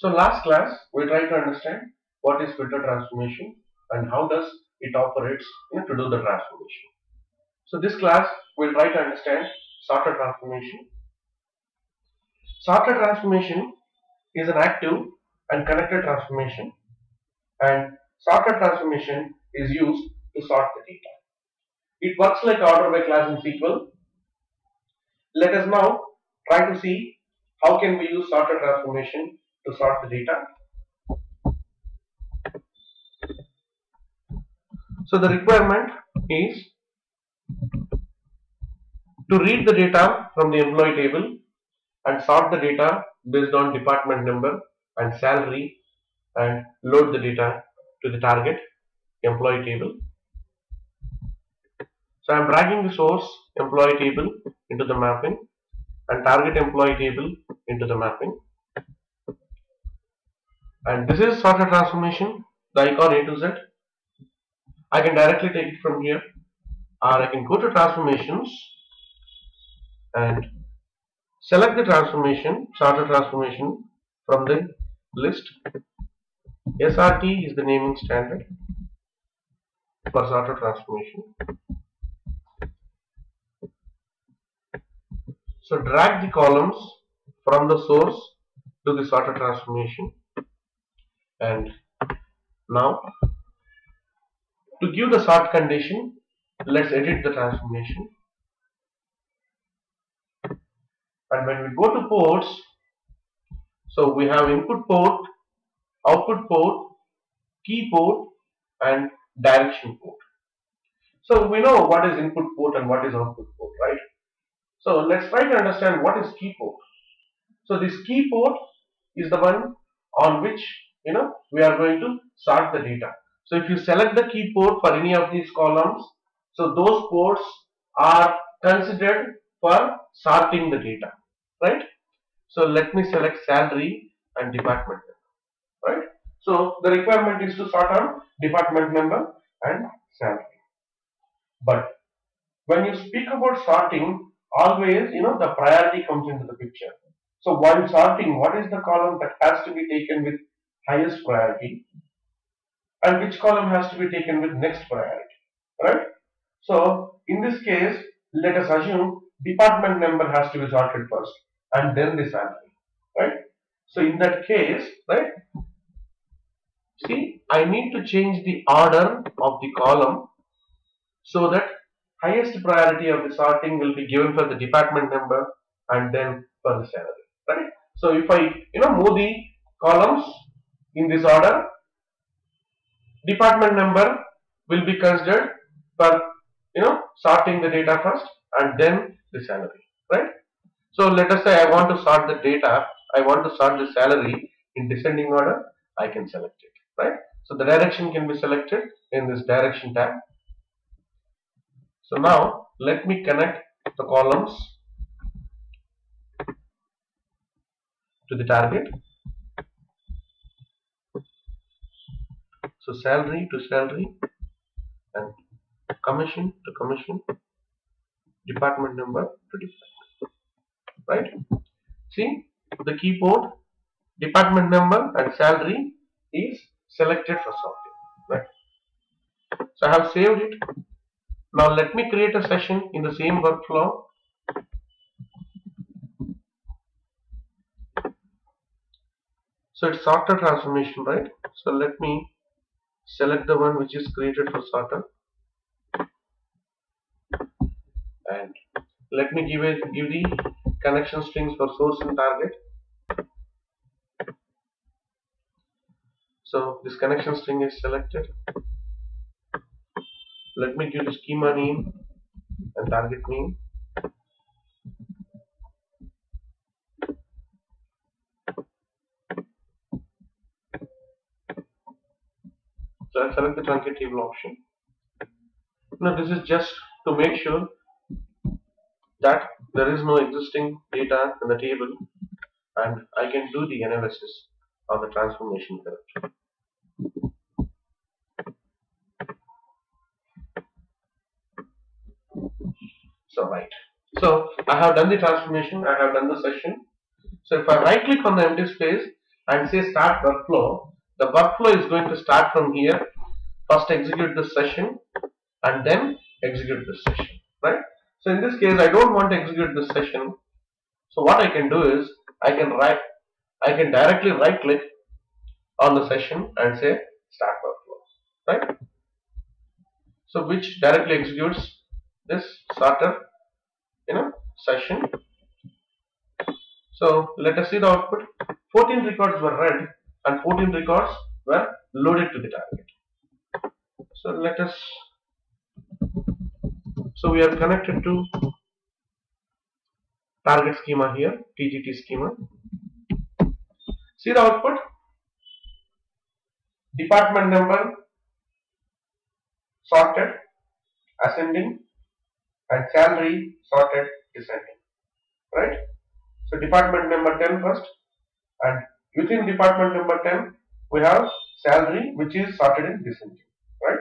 So last class we tried to understand what is filter transformation and how does it operates to do the transformation. So this class we'll try to understand sorter transformation. Sorter transformation is an active and connected transformation, and sorter transformation is used to sort the data. It works like order by class in SQL. Let us now try to see how can we use sorter transformation to sort the data. So the requirement is to read the data from the employee table and sort the data based on department number and salary and load the data to the target employee table. So I am dragging the source employee table into the mapping and target employee table into the mapping. And this is sorter transformation, the icon A to Z. I can directly take it from here, or I can go to transformations and select the transformation, sorter transformation from the list. SRT is the naming standard for sorter transformation. So drag the columns from the source to the sorter transformation, and now to give the sort condition, let's edit the transformation. And when we go to ports, so we have input port, output port, key port and direction port. So we know what is input port and what is output port, right? So let's try to understand what is key port. So this key port is the one on which we are going to sort the data. So if you select the key port for any of these columns, so those ports are considered for sorting the data, right? So let me select salary and department number, right? So the requirement is to sort on department number and salary. But when you speak about sorting, always the priority comes into the picture. So while sorting, what is the column that has to be taken with highest priority and which column has to be taken with next priority, right? So in this case, let us assume department number has to be sorted first and then the salary, right? So in that case, right, see, I need to change the order of the column so that highest priority of the sorting will be given for the department number and then for the salary, right? So if I move the columns in this order, department number will be considered for sorting the data first and then the salary, right? So let us say I want to sort the data, I want to sort the salary in descending order, I can select it, right? So the direction can be selected in this direction tab. So now let me connect the columns to the target. So salary to salary and commission to commission, department number to department, right? See, the key port, department number and salary is selected for sorting, right? So I have saved it. Now let me create a session in the same workflow. So it's sorter transformation, right? So let me select the one which is created for sorter and let me give the connection strings for source and target. So this connection string is selected. Let me give the schema name and target name. So I select the truncate table option. Now this is just to make sure that there is no existing data in the table and I can do the analysis of the transformation curve. So right. So I have done the transformation, I have done the session. So if I right click on the empty space, and say start workflow, the workflow is going to start from here. First execute this session and then execute this session, right? So in this case, I don't want to execute this session. So what I can do is I can directly right click on the session and say start workflow, right? So which directly executes this starter, session. So let us see the output. 14 records were read and 14 records were loaded to the target. So we are connected to target schema here, TGT schema. See the output. Department number sorted ascending and salary sorted descending, right? So department number 10 first, and within department number 10 we have salary which is sorted in descending, right?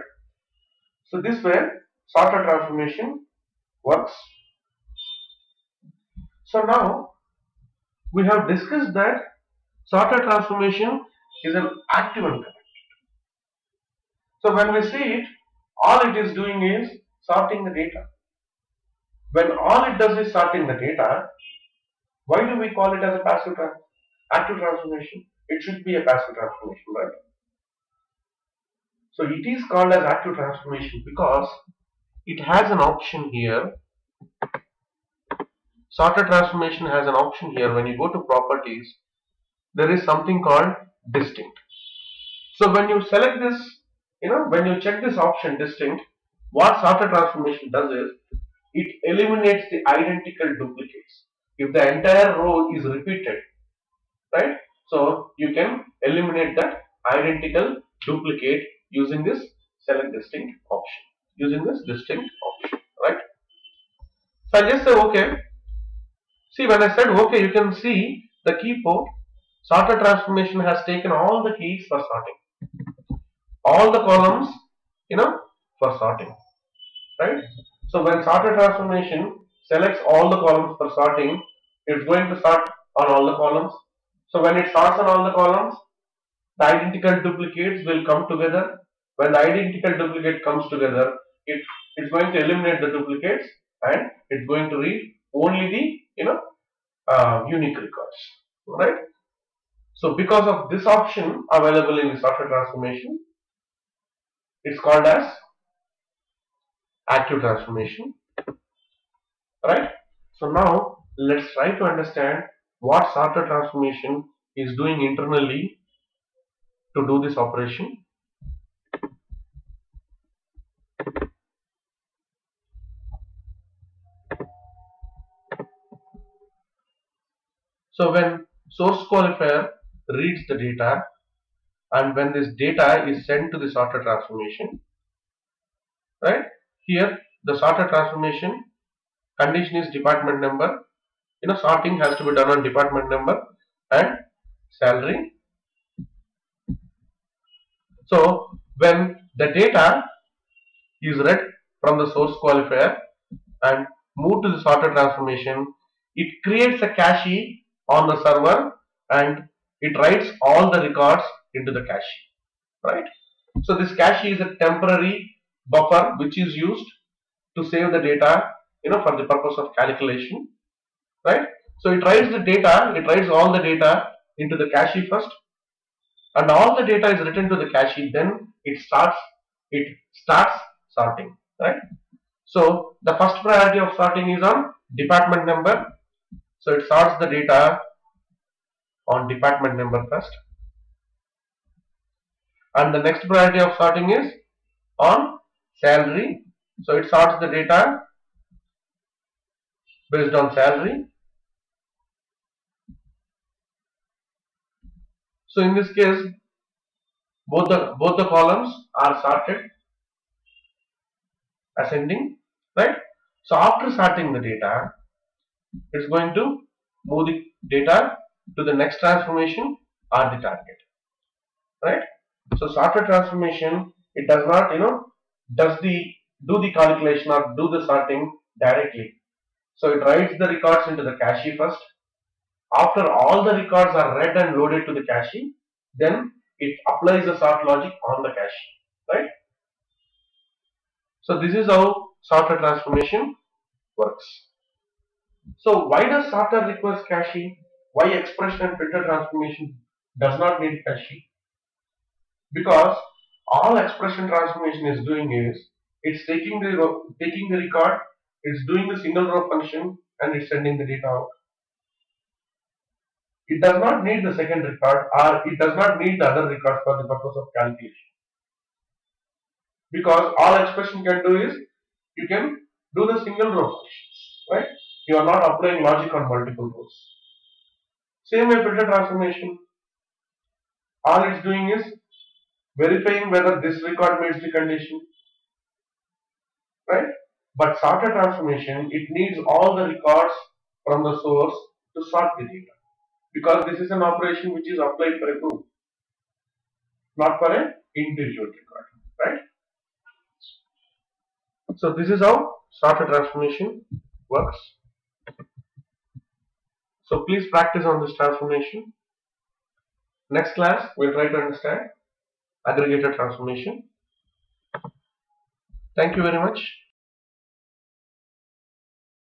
So this way sorter transformation works. So now we have discussed that sorter transformation is an active and connected. So when we see it, all it is doing is sorting the data. When all it does is sorting the data, why do we call it as a active transformation? It should be a passive transformation, right? So it is called as active transformation because it has an option here. Sorter transformation has an option here. When you go to properties, there is something called distinct. So when you select this, when you check this option distinct, what sorter transformation does is it eliminates the identical duplicates. If the entire row is repeated, right? So you can eliminate that identical duplicate using this select distinct option. Using this distinct option, right? So I just say OK. See, when I said OK, you can see the key port. Sorter transformation has taken all the keys for sorting, all the columns, for sorting, right? So when sorter transformation selects all the columns for sorting, it's going to sort on all the columns. So when it sorts on all the columns, the identical duplicates will come together. When the identical duplicate comes together, it's going to eliminate the duplicates and it's going to read only the unique records, right? So because of this option available in the sorter transformation, it's called as active transformation, right? So now let's try to understand what sorter transformation is doing internally to do this operation. So when source qualifier reads the data and when this data is sent to the sorter transformation, right? Here the sorter transformation condition is department number. Sorting has to be done on department number and salary. So when the data is read from the source qualifier and moved to the sorter transformation, it creates a cache on the server and it writes all the records into the cache, right? So this cache is a temporary buffer which is used to save the data, for the purpose of calculation, right? So it writes the data, it writes all the data into the cache first, and all the data is written to the cache, then it starts sorting, right? So the first priority of sorting is on department number. So it sorts the data on department number first. And the next priority of sorting is on salary. So it sorts the data based on salary. So in this case, both the columns are sorted ascending, right? So after sorting the data, it's going to move the data to the next transformation or the target, right? So sorter transformation, it does not do the calculation or do the sorting directly. So it writes the records into the cache first, After all the records are read and loaded to the cache, then it applies the sort logic on the cache, right? So this is how sorter transformation works. So why does sorter requires cache? Why expression and filter transformation does not need cache? Because all expression transformation is doing is it's taking the record, it's doing the single row function, and it's sending the data out. It does not need the second record, or it does not need the other record for the purpose of calculation. Because all expression can do is you can do the single row functions, right? You are not applying logic on multiple rows. Same way filter transformation, all it's doing is verifying whether this record meets the condition, right? But sorter transformation, it needs all the records from the source to sort the data. Because this is an operation which is applied for a group, not for an individual record, right? So this is how sorter transformation works. So please practice on this transformation. Next class, we'll try to understand aggregator transformation. Thank you very much.